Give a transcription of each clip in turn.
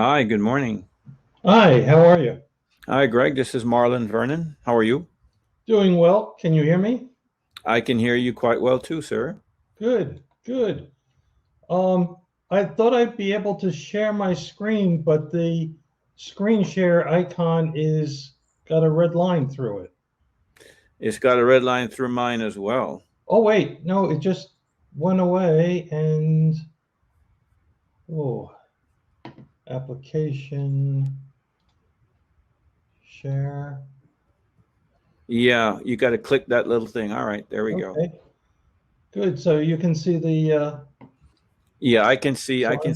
Hi, good morning. Hi, how are you? Hi, Greg. This is Marlon Vernon. How are you? Doing well. Can you hear me? I can hear you quite well too, sir. Good, good. Um, I thought I'd be able to share my screen, but the screen share icon is got a red line through it. It's got a red line through mine as well. Oh wait, no, it just went away and oh, application share. Yeah, you got to click that little thing. All right, there we go. Okay, good. So you can see the Yeah, I can slide.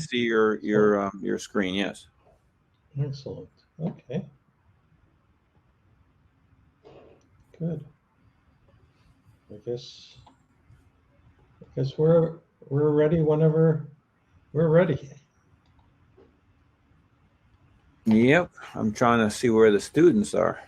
see your Excellent. your screen. Yes. Excellent. Okay, good. I guess I guess we're ready whenever we're ready. Yep. I'm trying to see where the students are.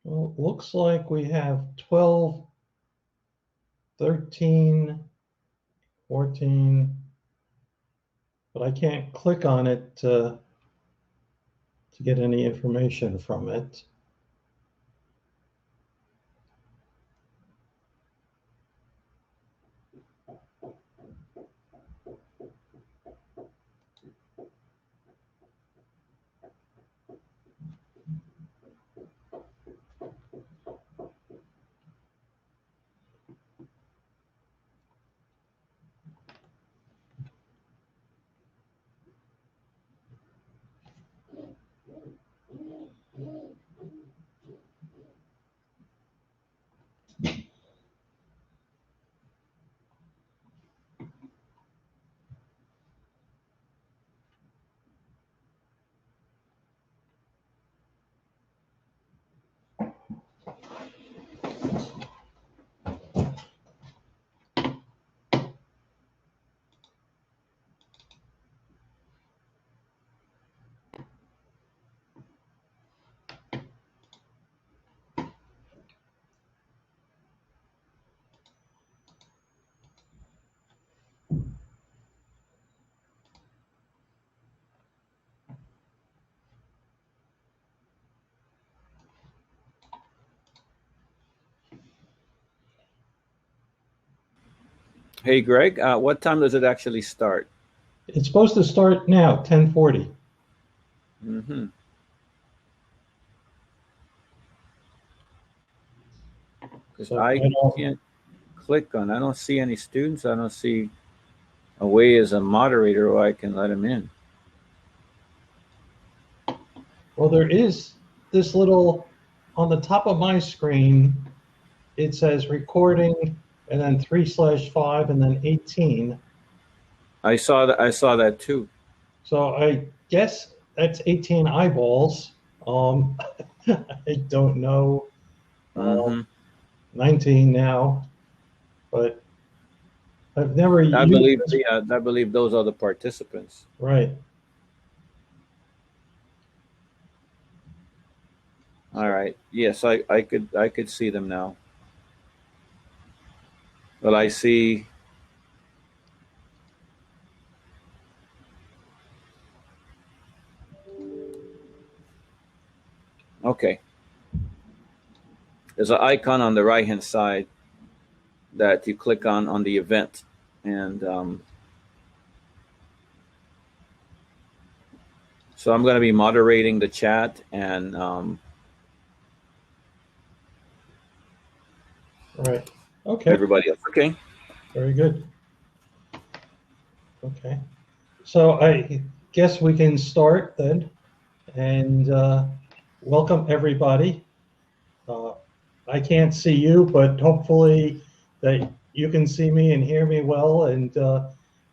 Well, looks like we have 12, 13, 14, but I can't click on it to get any information from it. Hey, Greg. What time does it actually start? It's supposed to start now, 10:40. Mm-hmm. Because So I I don't, can't click on. I don't see any students. I don't see a way as a moderator where I can let them in. well, there is this little, on the top of my screen, it says recording and then 3/5 and then 18. I saw that. I saw that too. So I guess that's 18 eyeballs. Um, I don't know. Um, Mm-hmm. 19 now, but I've never I used believe, this. yeah, I believe those are the participants. Right. All So, right. Yes, I could see them now. But I see. Okay. There's an icon on the right hand side that you click on the event, and so I'm going to be moderating the chat and right. Okay. everybody else. Okay. Very good. Okay. So I guess we can start then and welcome everybody. Uh, I can't see you, but hopefully that you can see me and hear me well. And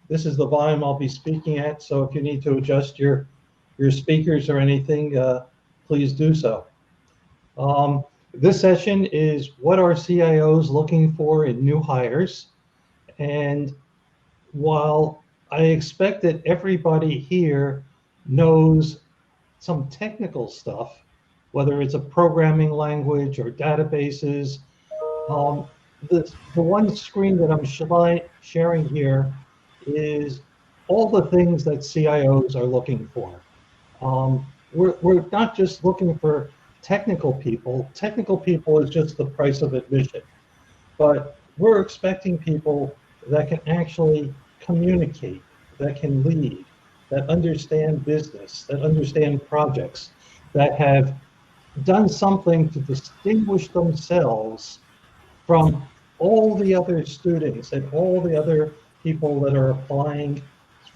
this is the volume I'll be speaking at. So if you need to adjust your your speakers or anything, please do so. This session is what are CIOs looking for in new hires? And while I expect that everybody here knows some technical stuff, whether it's a programming language or databases, the one screen that I'm sharing here is all the things that CIOs are looking for. We're not just looking for technical people. Technical people is just the price of admission. But we're expecting people that can actually communicate, that can lead, that understand business, that understand projects, that have done something to distinguish themselves from all the other students and all the other people that are applying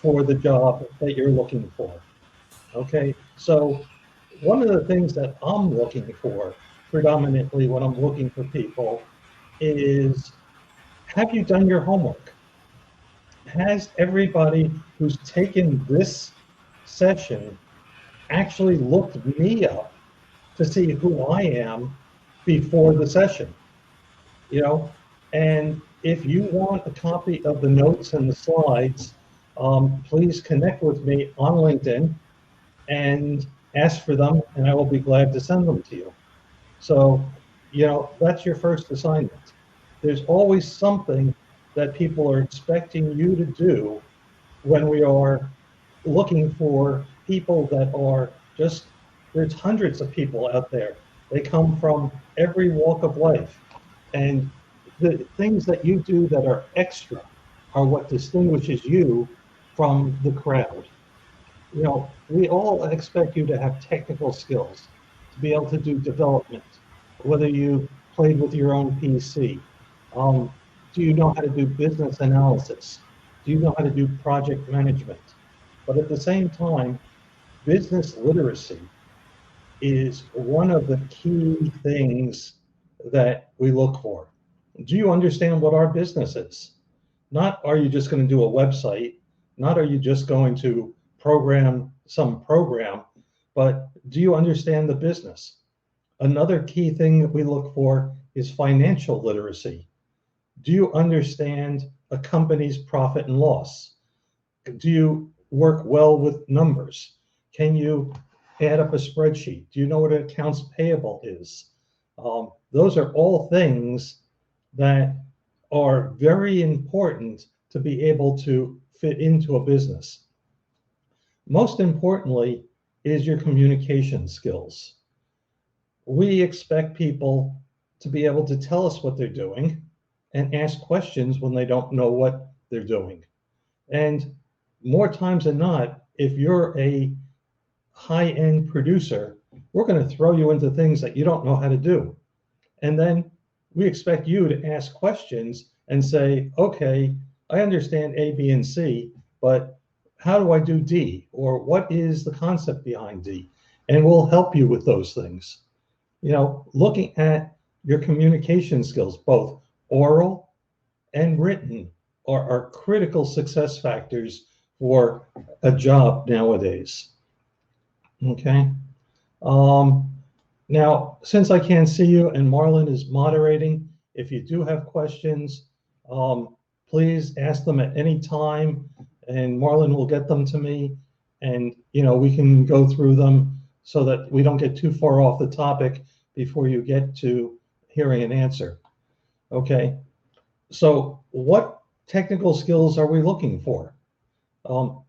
for the job that you're looking for. Okay, so one of the things that I'm looking for predominantly when I'm looking for people is, have you done your homework? Has everybody who's taken this session actually looked me up to see who I am before the session? You know, and if you want a copy of the notes and the slides, please connect with me on LinkedIn and ask for them, and I will be glad to send them to you. So, you know, that's your first assignment. There's always something that people are expecting you to do when we are looking for people that are just, there's hundreds of people out there. They come from every walk of life. And the things that you do that are extra are what distinguishes you from the crowd. You know, we all expect you to have technical skills, to be able to do development, whether you played with your own PC. Do you know how to do business analysis? Do you know how to do project management? But at the same time, business literacy is one of the key things that we look for. Do you understand what our business is? Not are you just going to do a website, not are you just going to program some program, but do you understand the business? Another key thing that we look for is financial literacy. Do you understand a company's profit and loss? Do you work well with numbers? Can you add up a spreadsheet? Do you know what an accounts payable is? Those are all things that are very important to be able to fit into a business. Most importantly is your communication skills. We expect people to be able to tell us what they're doing and ask questions when they don't know what they're doing. And more times than not, if you're a high-end producer, we're going to throw you into things that you don't know how to do. And then we expect you to ask questions and say, okay, I understand A, B, and C, but how do I do D? Or what is the concept behind D? And we'll help you with those things. You know, looking at your communication skills, both oral and written, are critical success factors for a job nowadays. Okay. Now, since I can't see you and Marlon is moderating, if you do have questions, please ask them at any time, and Marlon will get them to me, and you know, we can go through them so that we don't get too far off the topic before you get to hearing an answer. Okay, so what technical skills are we looking for?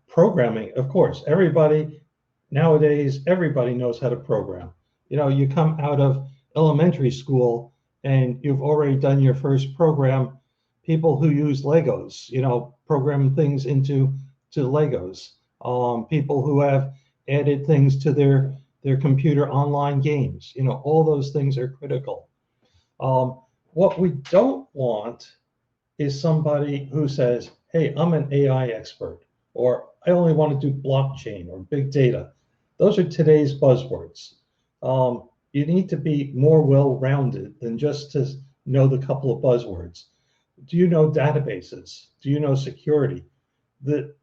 Programming, of course. Everybody nowadays, everybody knows how to program. You know, you come out of elementary school and you've already done your first program. People who use Legos, you know, program things into Legos. People who have added things to their computer online games. You know, all those things are critical. What we don't want is somebody who says, hey, I'm an AI expert, or I only want to do blockchain or big data. Those are today's buzzwords. You need to be more well-rounded than just to know the couple of buzzwords. Do you know databases? Do you know security?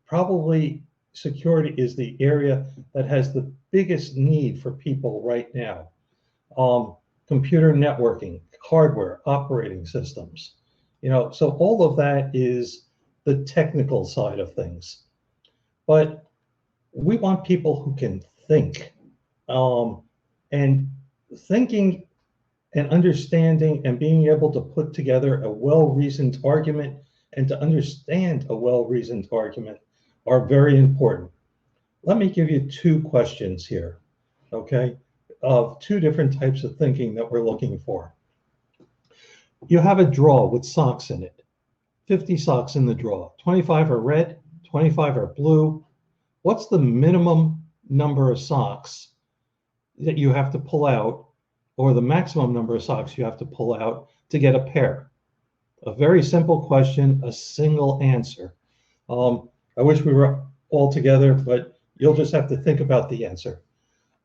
Probably security is the area that has the biggest need for people right now. Computer networking, hardware, operating systems, so all of that is the technical side of things. But we want people who can think, and thinking and understanding and being able to put together a well-reasoned argument and to understand a well-reasoned argument are very important. Let me give you two questions here, okay, of two different types of thinking that we're looking for. You have a drawer with socks in it, 50 socks in the drawer, 25 are red, 25 are blue. What's the minimum number of socks that you have to pull out, or the maximum number of socks you have to pull out to get a pair? A very simple question, a single answer. I wish we were all together, but you'll just have to think about the answer.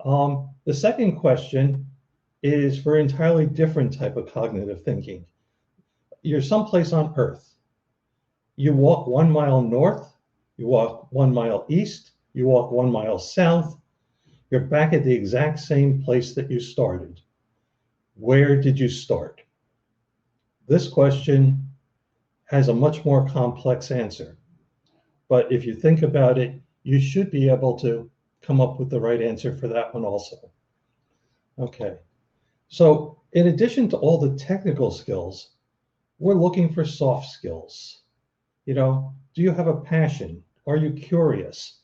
The second question is for an entirely different type of cognitive thinking. You're someplace on Earth. You walk 1 mile north, you walk 1 mile east, you walk 1 mile south, you're back at the exact same place that you started. Where did you start? This question has a much more complex answer. But if you think about it, you should be able to come up with the right answer for that one also. Okay, so in addition to all the technical skills, we're looking for soft skills. Do you have a passion? Are you curious?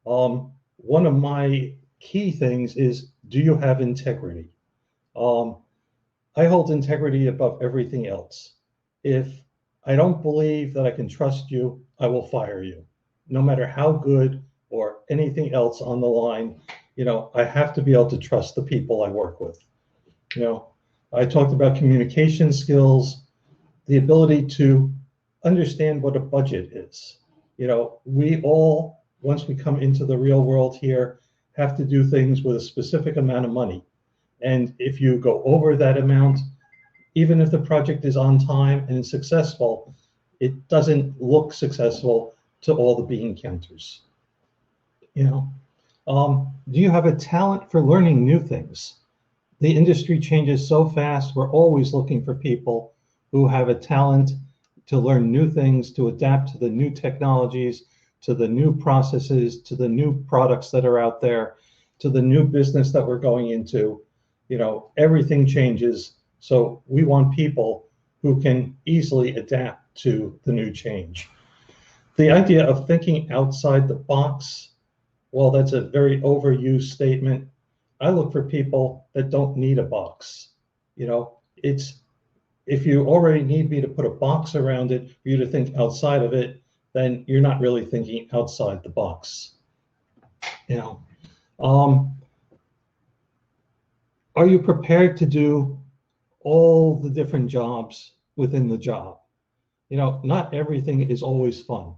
One of my key things is, do you have integrity? I hold integrity above everything else. If I don't believe that I can trust you, I will fire you. No matter how good or anything else on the line, I have to be able to trust the people I work with. I talked about communication skills, the ability to understand what a budget is. We all, once we come into the real world here, have to do things with a specific amount of money. And if you go over that amount, even if the project is on time and successful, it doesn't look successful to all the bean counters. Do you have a talent for learning new things? The industry changes so fast, we're always looking for people who have a talent to learn new things, to adapt to the new technologies, to the new processes, to the new products that are out there, to the new business that we're going into. Everything changes. So we want people who can easily adapt to the new change. The idea of thinking outside the box, well, that's a very overused statement. I look for people that don't need a box. If you already need me to put a box around it for you to think outside of it, then you're not really thinking outside the box. Are you prepared to do all the different jobs within the job? Not everything is always fun,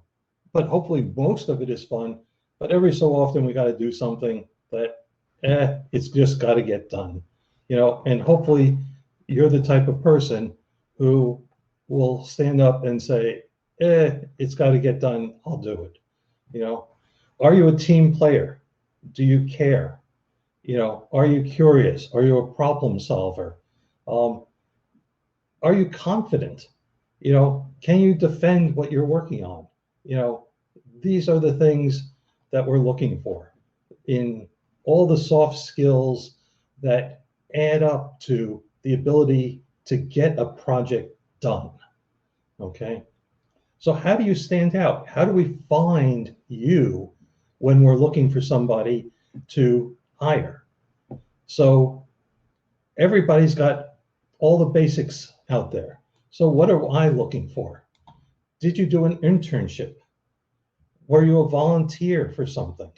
but hopefully most of it is fun. But every so often we got to do something that, it's just got to get done. And hopefully you're the type of person who will stand up and say, it's got to get done, I'll do it. Are you a team player? Do you care? Are you curious? Are you a problem solver? Are you confident? Can you defend what you're working on? These are the things that we're looking for in all the soft skills that add up to the ability to get a project done. Okay. So how do you stand out? How do we find you when we're looking for somebody to hire? So everybody's got all the basics out there. So what am I looking for? Did you do an internship? Were you a volunteer for something?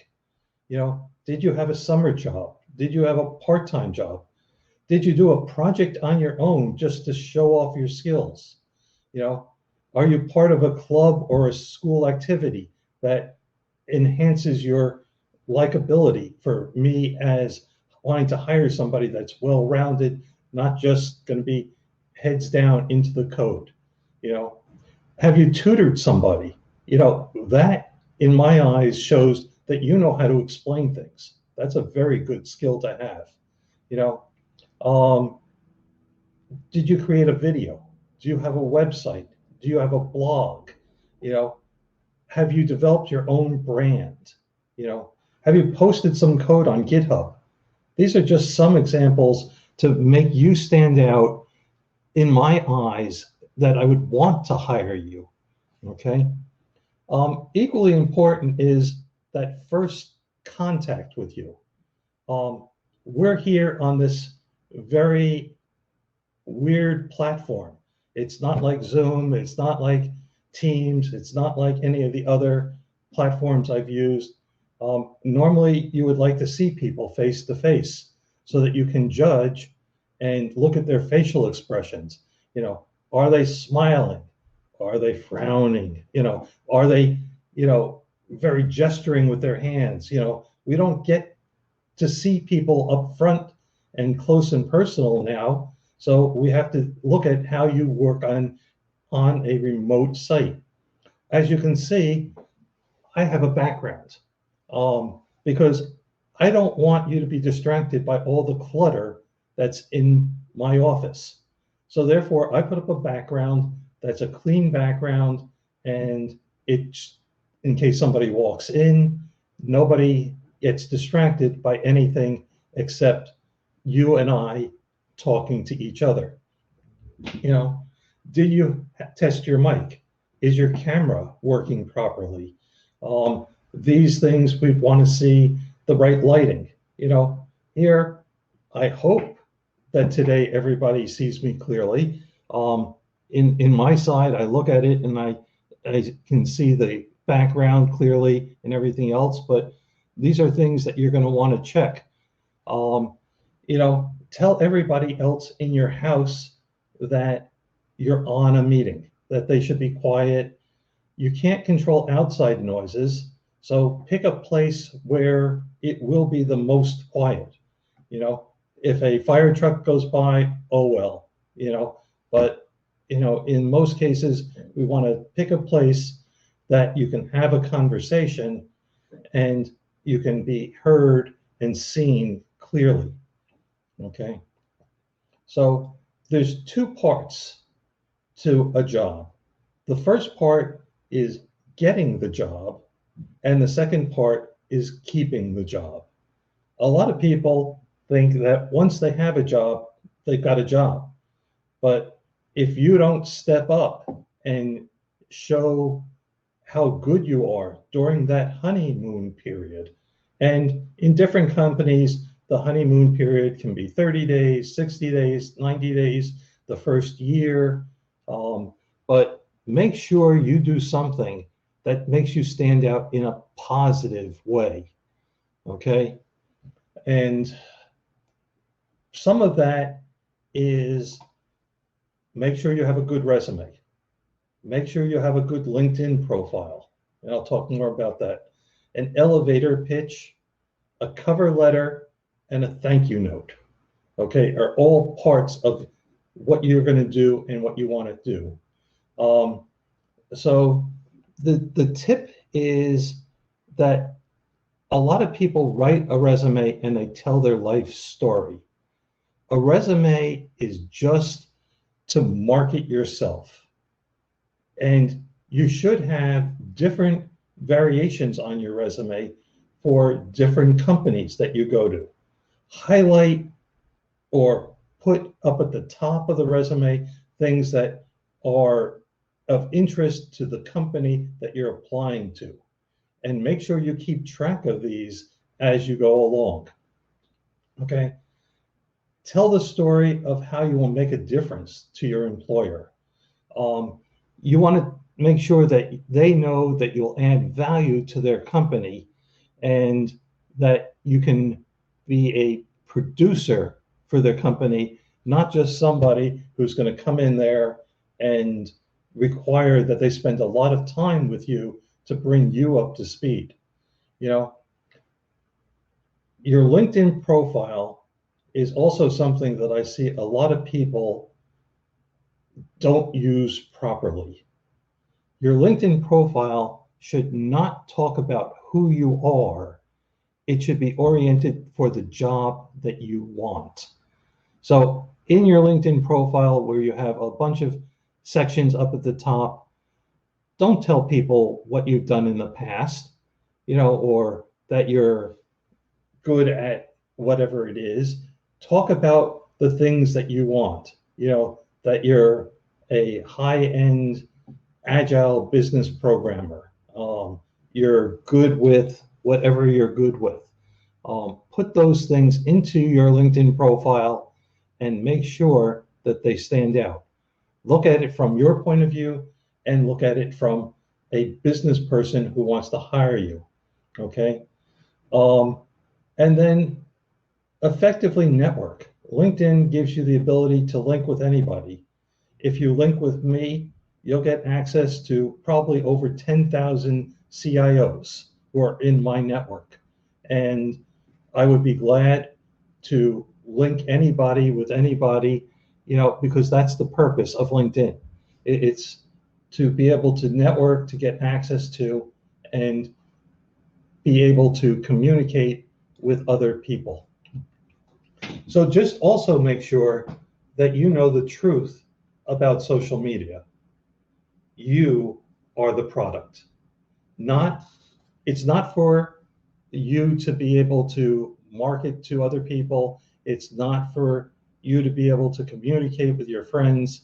Did you have a summer job? Did you have a part-time job? Did you do a project on your own just to show off your skills? Are you part of a club or a school activity that enhances your likability for me as wanting to hire somebody that's well-rounded, not just going to be heads down into the code? Have you tutored somebody? That in my eyes, shows that you know how to explain things. That's a very good skill to have. You know, did you create a video? Do you have a website? Do you have a blog? You know, have you developed your own brand? You know, have you posted some code on GitHub? These are just some examples to make you stand out in my eyes that I would want to hire you. Okay. Equally important is that first contact with you. We're here on this very weird platform. It's not like Zoom, it's not like Teams, it's not like any of the other platforms I've used. Normally, you would like to see people face to face so that you can judge and look at their facial expressions. You know, are they smiling? Are they frowning? You know, are they, you know, very gesturing with their hands? You know, we don't get to see people up front and close and personal now. So we have to look at how you work on a remote site. As you can see, I have a background because I don't want you to be distracted by all the clutter that's in my office. So therefore, I put up a background that's a clean background, and it's in case somebody walks in, nobody gets distracted by anything except you and I talking to each other. You know, did you test your mic? Is your camera working properly? These things we want to see the right lighting. You know, here, I hope that today everybody sees me clearly. In my side, I look at it and I can see the background clearly and everything else, but these are things that you're going to want to check. You know, tell everybody else in your house that you're on a meeting, that they should be quiet. You can't control outside noises, so pick a place where it will be the most quiet. You know, if a fire truck goes by, oh well, you know, but you know, in most cases, we want to pick a place that you can have a conversation and you can be heard and seen clearly. Okay. So there's two parts to a job. The first part is getting the job, and the second part is keeping the job. A lot of people think that once they have a job, they've got a job. But if you don't step up and show how good you are during that honeymoon period, and in different companies, the honeymoon period can be 30 days, 60 days, 90 days, the first year. But make sure you do something that makes you stand out in a positive way. Okay? And some of that is make sure you have a good resume. Make sure you have a good LinkedIn profile. And I'll talk more about that. An elevator pitch, a cover letter, and a thank you note, okay, are all parts of what you're going to do and what you want to do. So the tip is that a lot of people write a resume and they tell their life story. A resume is just to market yourself. And you should have different variations on your resume for different companies that you go to. Highlight or put up at the top of the resume things that are of interest to the company that you're applying to. And make sure you keep track of these as you go along. Okay? Tell the story of how you will make a difference to your employer. You want to make sure that they know that you'll add value to their company and that you can be a producer for their company, not just somebody who's going to come in there and require that they spend a lot of time with you to bring you up to speed. You know, your LinkedIn profile is also something that I see a lot of people don't use properly. Your LinkedIn profile should not talk about who you are. It should be oriented for the job that you want. So in your LinkedIn profile, where you have a bunch of sections up at the top, don't tell people what you've done in the past, or that you're good at whatever it is. Talk about the things that you want, that you're a high-end agile business programmer. You're good with whatever you're good with. Put those things into your LinkedIn profile and make sure that they stand out. Look at it from your point of view and look at it from a business person who wants to hire you. Okay. And then effectively network. LinkedIn gives you the ability to link with anybody. If you link with me, you'll get access to probably over 10,000 CIOs who are in my network. And I would be glad to link anybody with anybody, because that's the purpose of LinkedIn. It's to be able to network, to get access to, and be able to communicate with other people. So just also make sure that you know the truth about social media. You are the product. It's not for you to be able to market to other people. It's not for you to be able to communicate with your friends.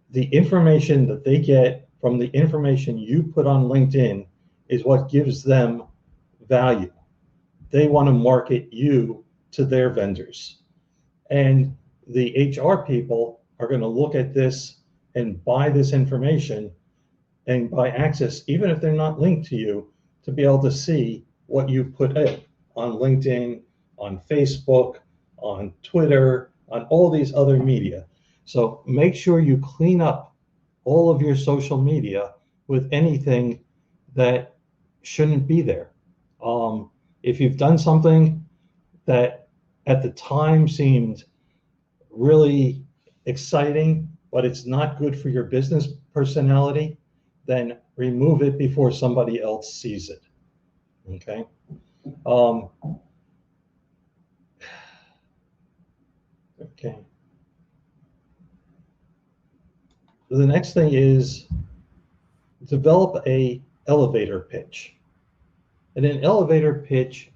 The information that they get from the information you put on LinkedIn is what gives them value. They want to market you to their vendors. And the HR people are going to look at this and buy this information and buy access, even if they're not linked to you, to be able to see what you put in on LinkedIn, on Facebook, on Twitter, on all these other media. So make sure you clean up all of your social media with anything that shouldn't be there. If you've done something that at the time seemed really exciting, but it's not good for your business personality, then remove it before somebody else sees it. Okay. Okay. The next thing is develop a elevator pitch. And an elevator pitch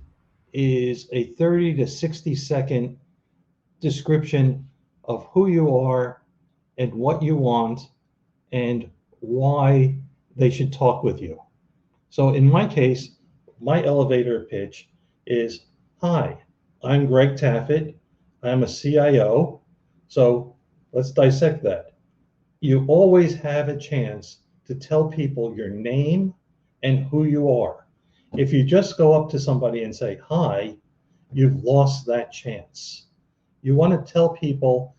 is a 30 to 60-second description of who you are and what you want and why they should talk with you. So in my case, my elevator pitch is, hi, I'm Greg Taffet. I'm a CIO. So let's dissect that. You always have a chance to tell people your name and who you are. If you just go up to somebody and say, hi, you've lost that chance. You want to tell people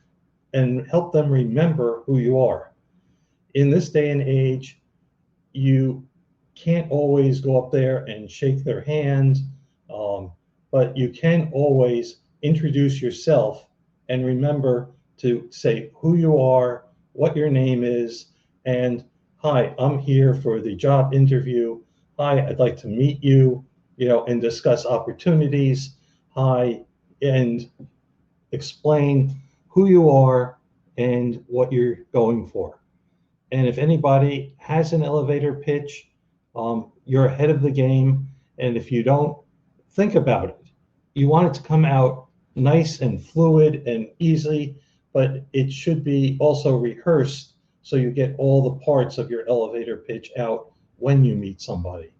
and help them remember who you are. In this day and age, you can't always go up there and shake their hand, but you can always introduce yourself and remember to say who you are, what your name is, and hi, I'm here for the job interview. Hi, I'd like to meet you, and discuss opportunities. Hi, and explain who you are and what you're going for. And if anybody has an elevator pitch, you're ahead of the game. And if you don't, think about it. You want it to come out nice and fluid and easy, but it should be also rehearsed so you get all the parts of your elevator pitch out when you meet somebody.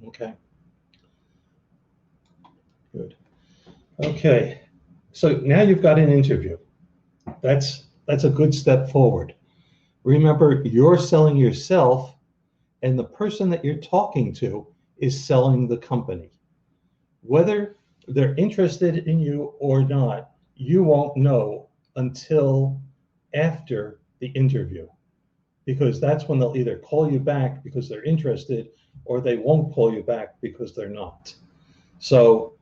Okay. Good. Okay. So now you've got an interview. That's a good step forward. Remember, you're selling yourself, and the person that you're talking to is selling the company. Whether they're interested in you or not, you won't know until after the interview, because that's when they'll either call you back because they're interested or they won't call you back because they're not. So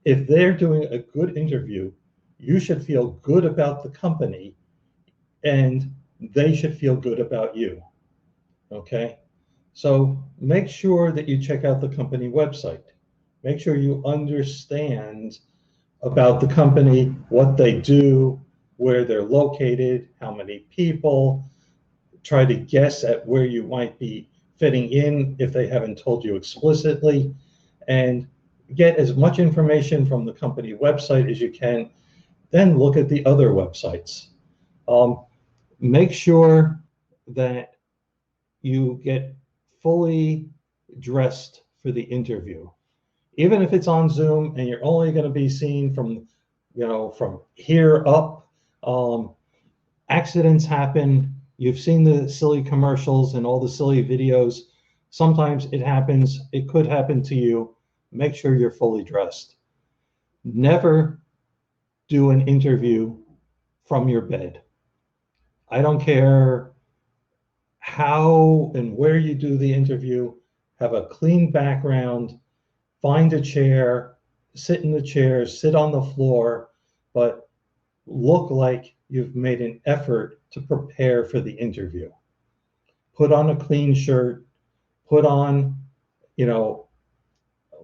if they're doing a good interview, you should feel good about the company and they should feel good about you. Okay? So make sure that you check out the company website. Make sure you understand about the company, what they do, where they're located, how many people. Try to guess at where you might be fitting in if they haven't told you explicitly, and get as much information from the company website as you can. Then look at the other websites. Make sure that you get fully dressed for the interview. Even if it's on Zoom and you're only going to be seen from, from here up, accidents happen. You've seen the silly commercials and all the silly videos. Sometimes it happens. It could happen to you. Make sure you're fully dressed. Never do an interview from your bed. I don't care how and where you do the interview. Have a clean background. Find a chair. Sit in the chair. Sit on the floor. But look like you've made an effort to prepare for the interview. Put on a clean shirt, put on,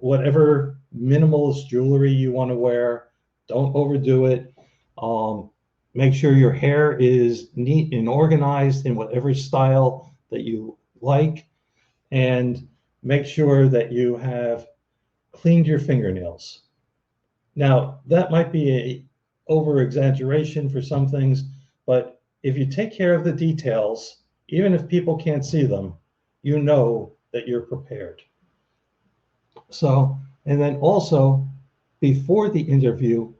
whatever minimalist jewelry you want to wear. Don't overdo it. Make sure your hair is neat and organized in whatever style that you like, and make sure that you have cleaned your fingernails. Now, that might be a over exaggeration for some things, but if you take care of the details, even if people can't see them, you know that you're prepared. So, and then also before the interview,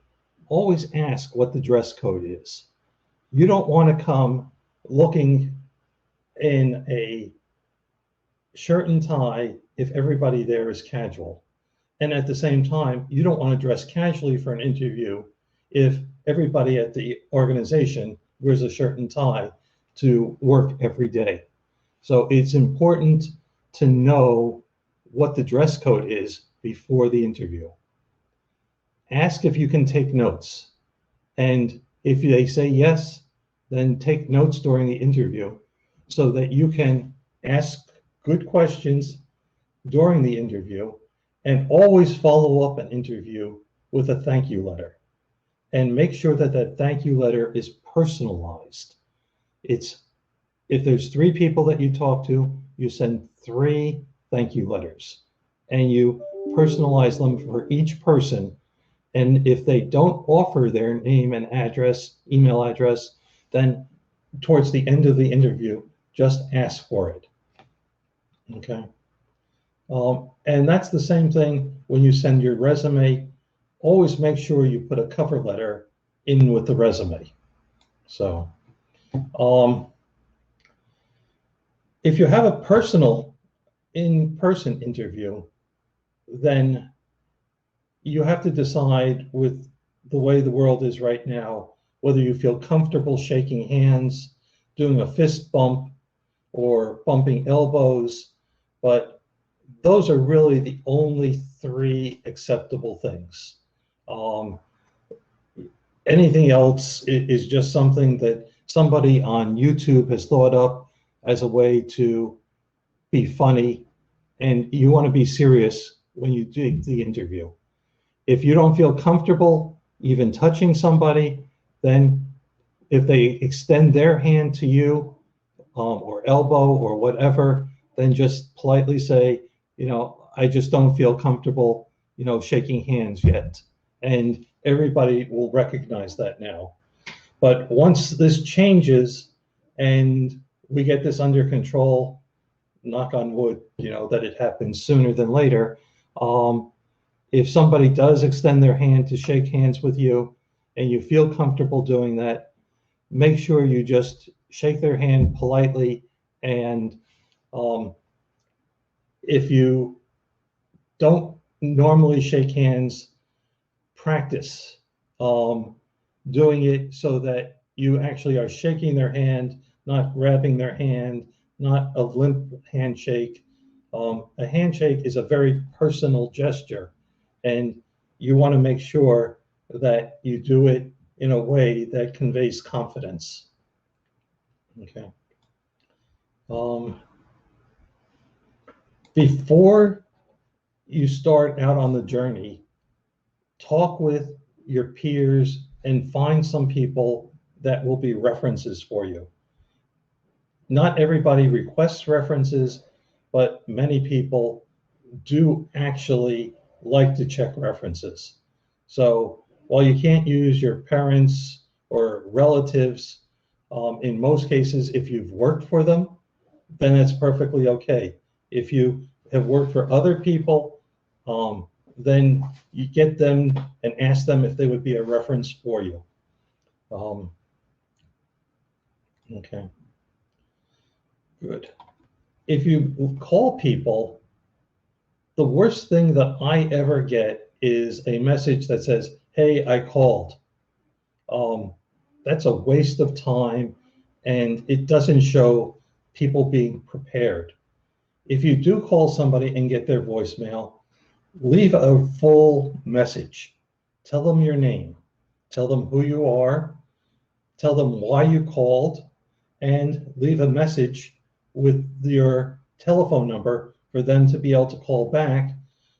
always ask what the dress code is. You don't want to come looking in a shirt and tie if everybody there is casual. And at the same time, you don't want to dress casually for an interview if everybody at the organization wears a shirt and tie to work every day. So it's important to know what the dress code is before the interview. Ask if you can take notes. And if they say yes, then take notes during the interview so that you can ask good questions during the interview, and always follow up an interview with a thank you letter. And make sure that that thank you letter is personalized. If there's 3 people that you talk to, you send 3 thank you letters, and you personalize them for each person. And if they don't offer their name and address, email address, then towards the end of the interview, just ask for it. Okay. And that's the same thing when you send your resume. Always make sure you put a cover letter in with the resume. So, if you have a personal in-person interview, then you have to decide, with the way the world is right now, whether you feel comfortable shaking hands, doing a fist bump, or bumping elbows. But those are really the only 3 acceptable things. Anything else is just something that somebody on YouTube has thought up as a way to be funny, and you want to be serious when you do the interview. If you don't feel comfortable even touching somebody, then if they extend their hand to you, or elbow or whatever, then just politely say, I just don't feel comfortable, shaking hands yet. And everybody will recognize that now. But once this changes and we get this under control, knock on wood, that it happens sooner than later. If somebody does extend their hand to shake hands with you and you feel comfortable doing that, make sure you just shake their hand politely. And if you don't normally shake hands, practice doing it so that you actually are shaking their hand, not grabbing their hand, not a limp handshake. A handshake is a very personal gesture, and you want to make sure that you do it in a way that conveys confidence. Okay. Before you start out on the journey, talk with your peers and find some people that will be references for you. Not everybody requests references, but many people do actually like to check references. So while you can't use your parents or relatives, in most cases, if you've worked for them, then it's perfectly okay. If you have worked for other people, then you get them and ask them if they would be a reference for you. Okay, good. If you call people, the worst thing that I ever get is a message that says, "Hey, I called." That's a waste of time, and it doesn't show people being prepared. If you do call somebody and get their voicemail, leave a full message. Tell them your name. Tell them who you are. Tell them why you called, and leave a message with your telephone number for them to be able to call back.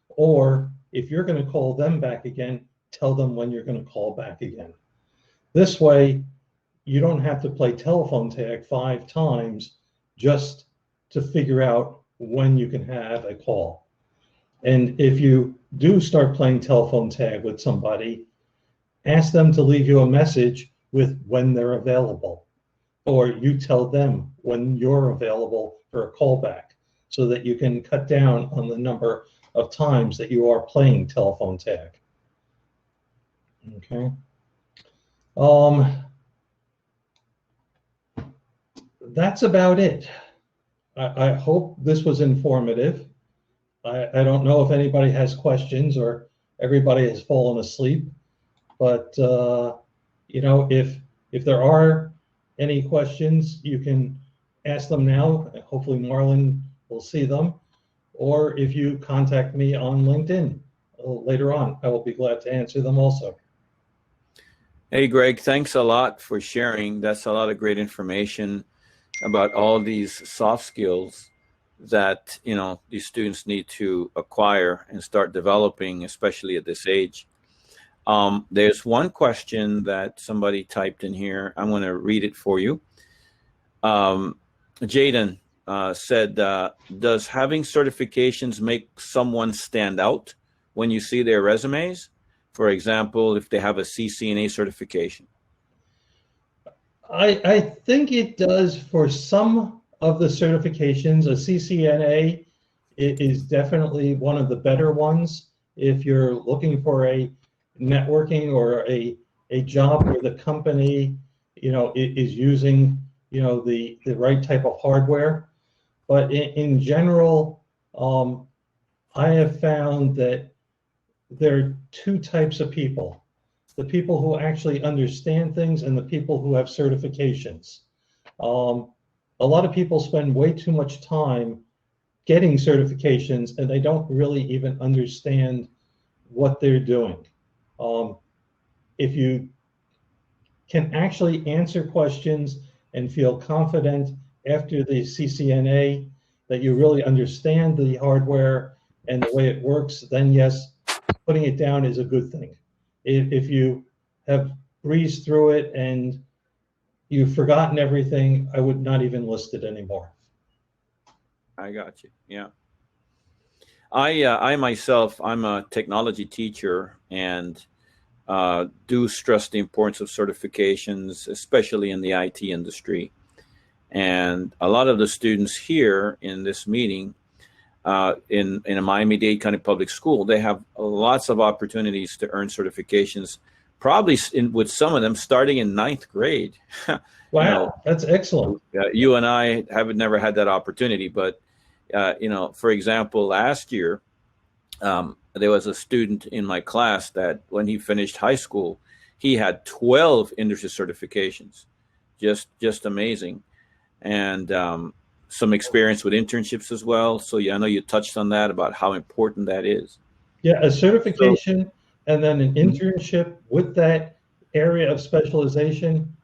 Or if you're going to call them back again, tell them when you're going to call back again. This way, you don't have to play telephone tag 5 times just to figure out when you can have a call. And if you do start playing telephone tag with somebody, ask them to leave you a message with when they're available, or you tell them when you're available for a callback, so that you can cut down on the number of times that you are playing telephone tag. Okay. That's about it. I hope this was informative. I don't know if anybody has questions or everybody has fallen asleep, but you know, if there are any questions, you can ask them now. Hopefully Marlon will see them, or if you contact me on LinkedIn later on, I will be glad to answer them also. Hey, Greg, thanks a lot for sharing. That's a lot of great information about all these soft skills that, you know, these students need to acquire and start developing, especially at this age. There's one question that somebody typed in here. I'm going to read it for you. Jaden said, does having certifications make someone stand out when you see their resumes? For example, if they have a CCNA certification. I think it does for some of the certifications. A CCNA is definitely one of the better ones if you're looking for a networking or a job where the company, you know, is using, you know, the right type of hardware. But in general, I have found that there are 2 types of people: the people who actually understand things and the people who have certifications. A lot of people spend way too much time getting certifications and they don't really even understand what they're doing. If you can actually answer questions and feel confident after the CCNA that you really understand the hardware and the way it works, then yes, putting it down is a good thing. If you have breezed through it and you've forgotten everything, I would not even list it anymore. I got you. Yeah. I myself, I'm a technology teacher and do stress the importance of certifications, especially in the IT industry. And a lot of the students here in this meeting, in a Miami-Dade County Public School, they have lots of opportunities to earn certifications, probably with some of them starting in 9th grade. Wow, you know, that's excellent. You and I have never had that opportunity, but you know, for example, last year, there was a student in my class that when he finished high school, he had 12 industry certifications, just amazing. And some experience with internships as well. So yeah, I know you touched on that about how important that is. Yeah, a certification and then an internship with that area of specialization,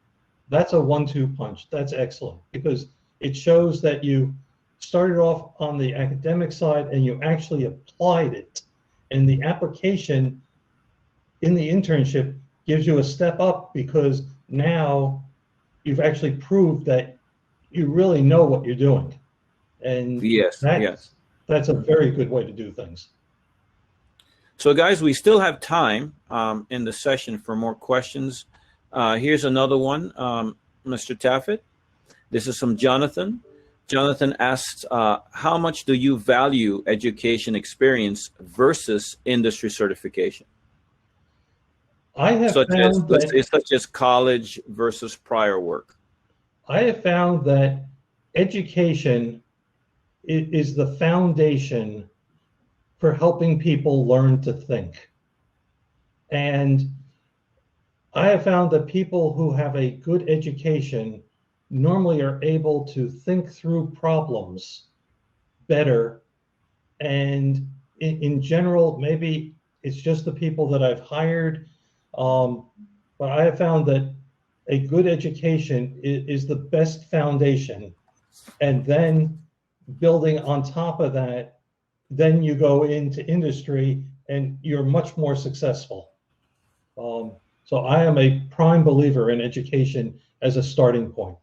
that's a 1-2 punch. That's excellent because it shows that you started off on the academic side and you actually applied it. And the application in the internship gives you a step up because now you've actually proved that you really know what you're doing. And Yes, yes. that's a very good way to do things. So, guys, we still have time in the session for more questions. Here's another one, Mr. Taffet. This is from Jonathan. Jonathan asks, how much do you value education experience versus industry certification? I have such found such as college versus prior work. I have found that education is the foundation for helping people learn to think. And I have found that people who have a good education normally are able to think through problems better. And in general, maybe it's just the people that I've hired. But I have found that a good education is the best foundation. And then building on top of that, then you go into industry and you're much more successful. So I am a prime believer in education as a starting point.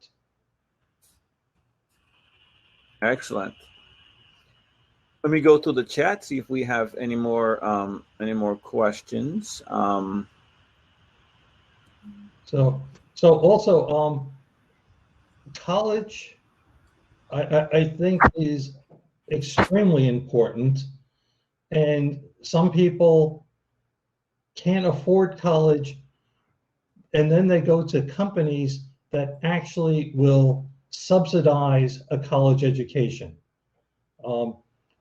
Excellent. Let me go to the chat, see if we have any more questions. So also college, I think is extremely important, and some people can't afford college, and then they go to companies that actually will subsidize a college education.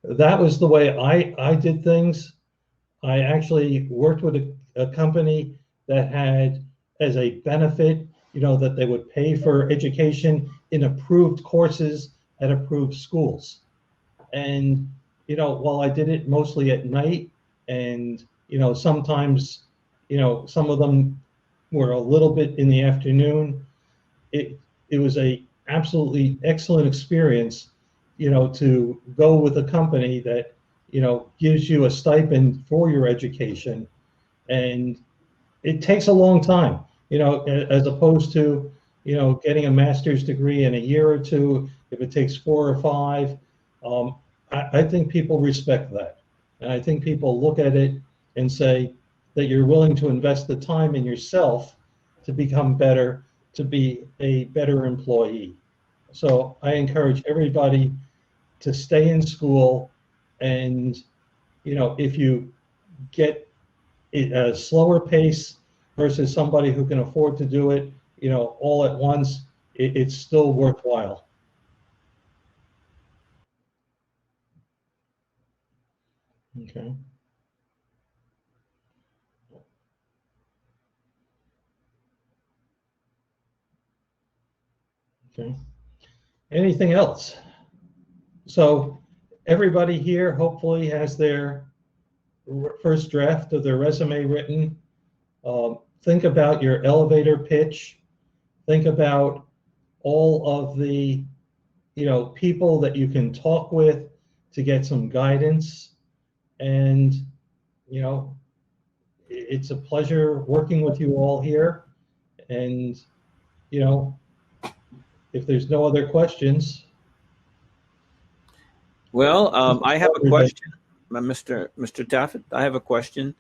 That was the way I did things. I actually worked with a company that had as a benefit, that they would pay for education in approved courses at approved schools. And, while I did it mostly at night and, sometimes, some of them were a little bit in the afternoon, it was a absolutely excellent experience, to go with a company that, gives you a stipend for your education. And it takes a long time, as opposed to, getting a master's degree in a year or two. If it takes 4 or 5, I think people respect that. And I think people look at it and say that you're willing to invest the time in yourself to become better, to be a better employee. So I encourage everybody to stay in school, and if you get a slower pace versus somebody who can afford to do it, all at once, it's still worthwhile. Okay. Okay. Anything else? So everybody here hopefully has their first draft of their resume written. Think about your elevator pitch. Think about all of the, people that you can talk with to get some guidance. And, it's a pleasure working with you all here. And, if there's no other questions. Well, I have a question, Mr. Taffet. I have a question.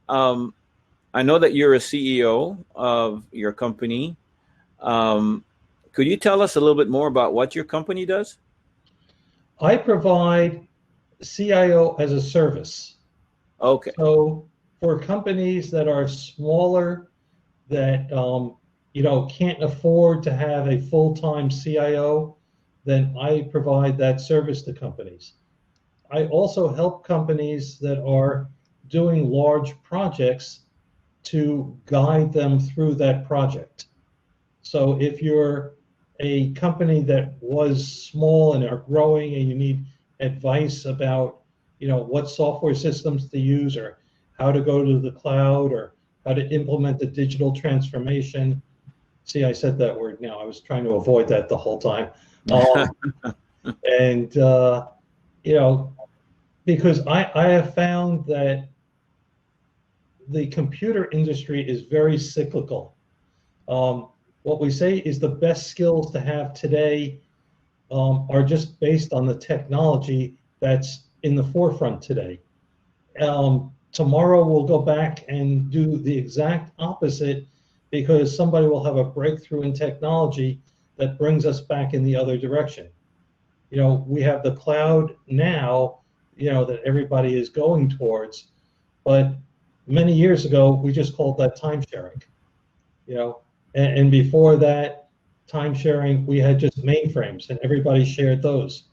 I know that you're a CEO of your company. Could you tell us a little bit more about what your company does? I provide CIO as a service. Okay. So for companies that are smaller, that can't afford to have a full-time CIO, then I provide that service to companies. I also help companies that are doing large projects to guide them through that project. So if you're a company that was small and are growing and you need advice about, what software systems to use or how to go to the cloud or how to implement the digital transformation. See, I said that word now. I was trying to avoid that the whole time. And, because I have found that the computer industry is very cyclical. What we say is the best skills to have today are just based on the technology that's in the forefront today. Tomorrow we'll go back and do the exact opposite because somebody will have a breakthrough in technology that brings us back in the other direction. We have the cloud now, that everybody is going towards, but many years ago, we just called that time sharing, and before that time sharing, we had just mainframes and everybody shared those.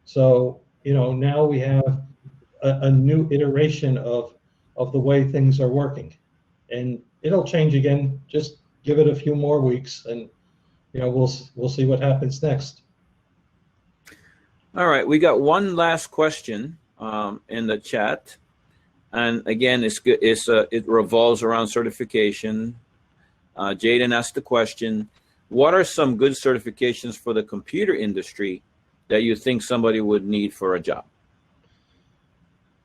So, now we have a new iteration of the way things are working, and it'll change again. Just give it a few more weeks, and we'll see what happens next. All right, we got one last question in the chat, and again, it revolves around certification. Jaden asked the question: what are some good certifications for the computer industry that you think somebody would need for a job?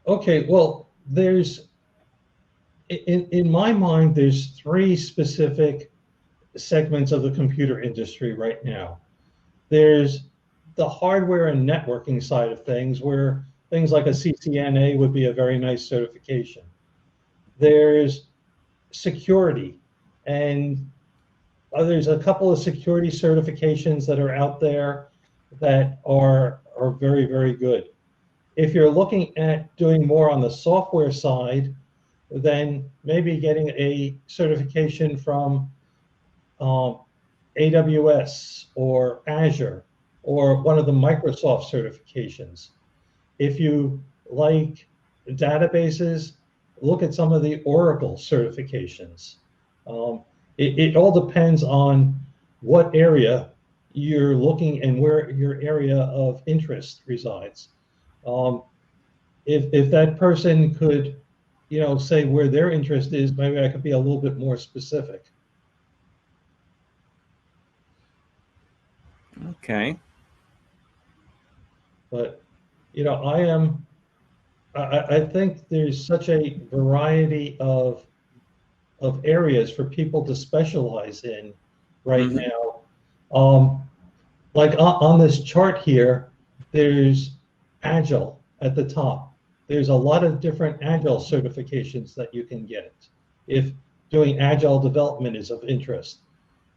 Okay, well, in my mind, there's three specific segments of the computer industry right now. There's the hardware and networking side of things, where things like a CCNA would be a very nice certification. There's security, and there's a couple of security certifications that are out there that are very, very good. If you're looking at doing more on the software side, then maybe getting a certification from AWS or Azure or one of the Microsoft certifications. If you like databases, look at some of the Oracle certifications. It all depends on what area you're looking and where your area of interest resides. If that person could, say where their interest is, maybe I could be a little bit more specific. Okay. But, I think there's such a variety of areas for people to specialize in right now. Like on this chart here, there's Agile at the top. There's a lot of different Agile certifications that you can get if doing Agile development is of interest.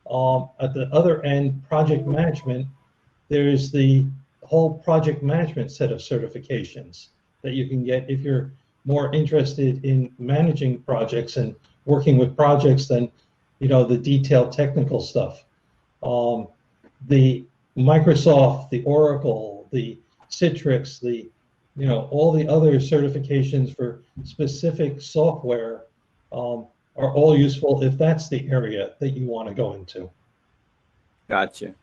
At the other end, project management, there's the whole project management set of certifications that you can get if you're more interested in managing projects and working with projects than, the detailed technical stuff. The Microsoft, the Oracle, the Citrix, all the other certifications for specific software are all useful if that's the area that you want to go into. Gotcha.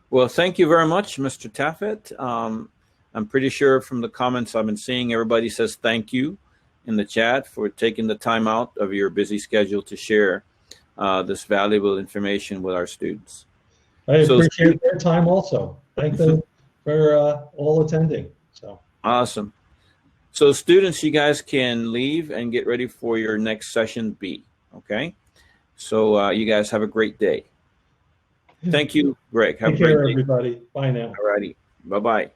Well, thank you very much, Mr. Taffet. I'm pretty sure from the comments I've been seeing, everybody says thank you in the chat for taking the time out of your busy schedule to share this valuable information with our students. I appreciate their time also. Thank them for all attending. So awesome. So students, you guys can leave and get ready for your next session B, okay? So you guys have a great day. Thank you, Greg. Have a great day. Take care, everybody. Bye now. All righty. Bye-bye.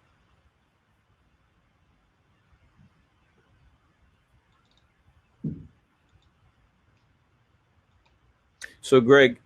So, Greg,